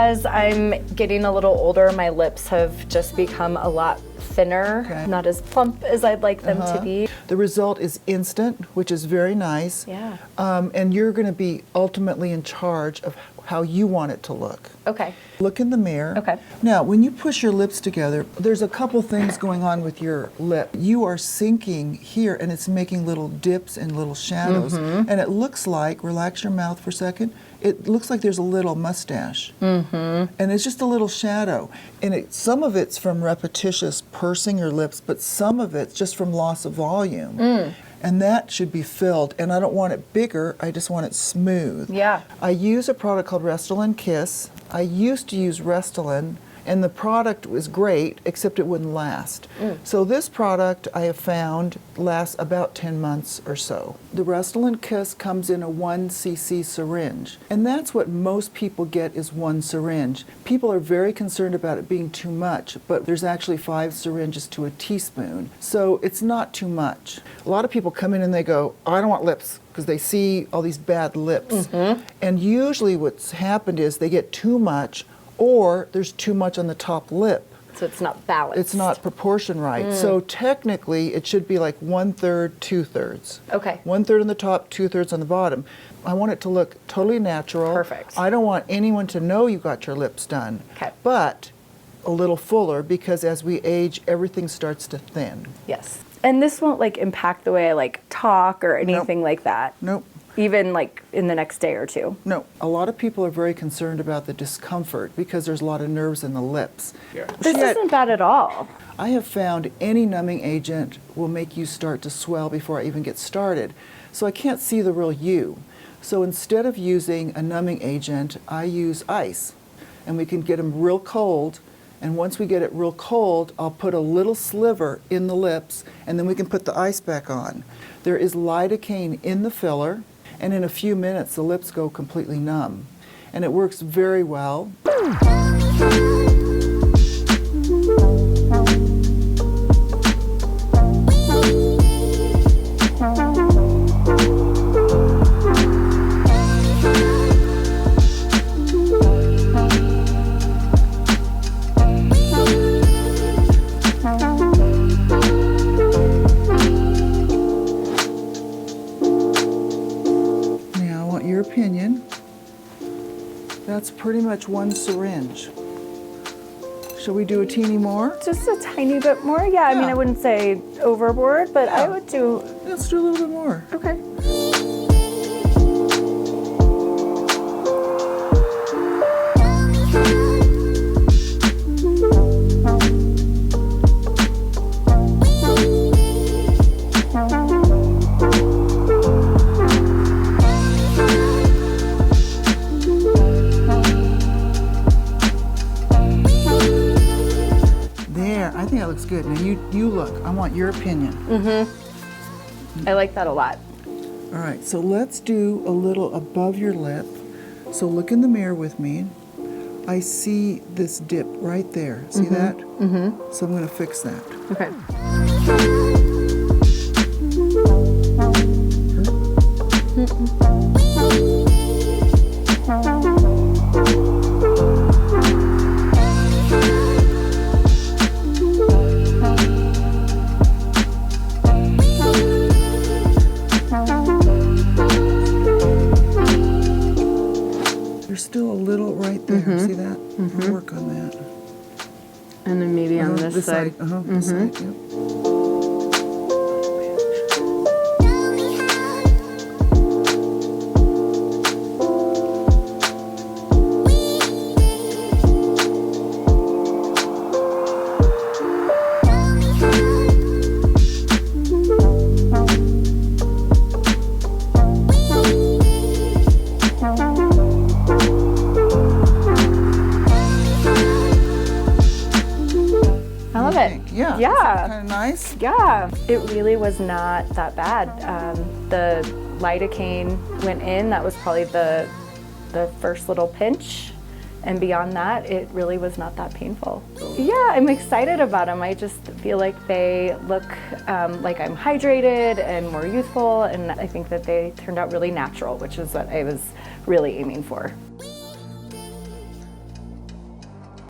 As I'm getting a little older, my lips have just become a lot thinner, not as plump as I'd like them to be. The result is instant, which is very nice. Yeah. And you're going to be ultimately in charge of how you want it to look. Okay. Look in the mirror. Okay. Now, when you push your lips together, there's a couple things going on with your lip. You are sinking here, and it's making little dips and little shadows. And it looks like, relax your mouth for a second, it looks like there's a little mustache. And it's just a little shadow. And some of it's from repetitious pursing your lips, but some of it's just from loss of volume. And that should be filled. And I don't want it bigger, I just want it smooth. Yeah. I use a product called Restylane Kysse. I used to use Restylane, and the product was great, except it wouldn't last. So this product I have found lasts about 10 months or so. The Restylane Kysse comes in a 1 cc syringe, and that's what most people get is 1 syringe. People are very concerned about it being too much, but there's actually 5 syringes to a teaspoon, so it's not too much. A lot of people come in and they go, oh, I don't want lips, because they see all these bad lips. And usually what's happened is they get too much, or there's too much on the top lip. So it's not balanced. It's not proportion right. So technically it should be like 1/3, 2/3. Okay. 1/3 on the top, 2/3 on the bottom. I want it to look totally natural. Perfect. I don't want anyone to know you got your lips done. Okay. But a little fuller, because as we age, everything starts to thin. Yes. And this won't like impact the way I like talk or anything like that. Nope. Even like in the next day or two. No, a lot of people are very concerned about the discomfort because there's a lot of nerves in the lips. This isn't bad at all. I have found any numbing agent will make you start to swell before I even get started. So I can't see the real you. So instead of using a numbing agent, I use ice. And we can get them real cold. And once we get it real cold, I'll put a little sliver in the lips, and then we can put the ice back on. There is lidocaine in the filler, and in a few minutes the lips go completely numb. And it works very well. Your opinion. That's pretty much 1 syringe. Shall we do a teeny more? Just a tiny bit more. Yeah, I mean, I wouldn't say overboard, but I would do. Let's do a little bit more. Okay. I think that looks good. Now you look. I want your opinion. I like that a lot. All right, so let's do a little above your lip. So look in the mirror with me. I see this dip right there. See that? So I'm going to fix that. Okay. There's still a little right there. See that? I'll work on that. And then maybe on this side. This side, yep. Yeah. Yeah. Kind of nice. Yeah. It really was not that bad. The lidocaine went in. That was probably the first little pinch. And beyond that, it really was not that painful. Yeah, I'm excited about them. I just feel like they look like I'm hydrated and more youthful. And I think that they turned out really natural, which is what I was really aiming for.